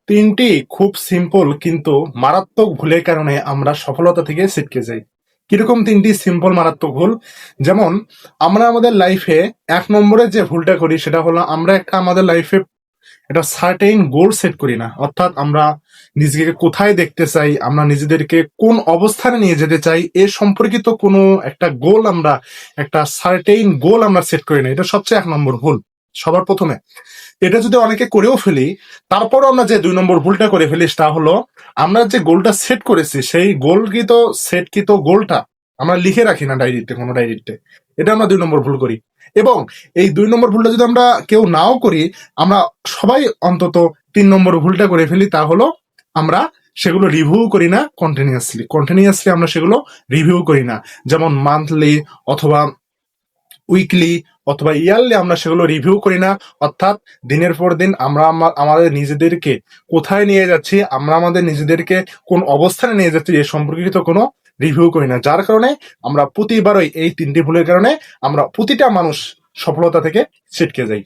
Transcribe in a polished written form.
তিনটি খুব সিম্পল কিন্তু মারাত্মক ভুলের কারণে আমরা সফলতা থেকে ছিটকে যাই। কিরকম তিনটি সিম্পল মারাত্মক ভুল? যেমন আমরা আমাদের লাইফে ১ নম্বরে যে ভুলটা করি সেটা হলো আমরা একটা আমাদের লাইফে একটা সার্টেইন গোল সেট করি না। অর্থাৎ আমরা নিজেকে কোথায় দেখতে চাই, আমরা নিজেদেরকে কোন অবস্থানে নিয়ে যেতে চাই এ সম্পর্কিত কোনো একটা গোল আমরা একটা সার্টেইন গোল আমরা সেট করি না। এটা সবচেয়ে ১ নম্বর ভুল। সবার প্রথমে এটা যদি অনেকে করেও ফেলি, তারপরও আমরা যে ২ নম্বর ভুলটা করে ফেলি সেটা হলো আমরা যে গোলটা সেট করেছি সেই গোলকৃত সেটকৃত গোলটা আমরা লিখে রাখি না ডায়েরিতে, কোনো ডায়েরিতে। এটা আমরা ২ নম্বর ভুল করি। এবং এই ২ নম্বর ভুলটা যদি আমরা কেউ নাও করি, আমরা সবাই অন্তত ৩ নম্বর ভুলটা করে ফেলি, তা হলো আমরা সেগুলো রিভিউ করি না কন্টিনিউয়াসলি আমরা সেগুলো রিভিউ করি না। যেমন মান্থলি অথবা উইকলি অথবা ইয়ারলি আমরা সেগুলো রিভিউ করি না। অর্থাৎ দিনের পর দিন আমরা আমাদের নিজেদেরকে কোথায় নিয়ে যাচ্ছি, আমরা আমাদের নিজেদেরকে কোন অবস্থানে নিয়ে যাচ্ছি এ সম্পর্কিত কোনো রিভিউ করি না। যার কারণে আমরা প্রতিবারই এই তিনটি ভুলের কারণে আমরা প্রতিটা মানুষ সফলতা থেকে ছিটকে যাই।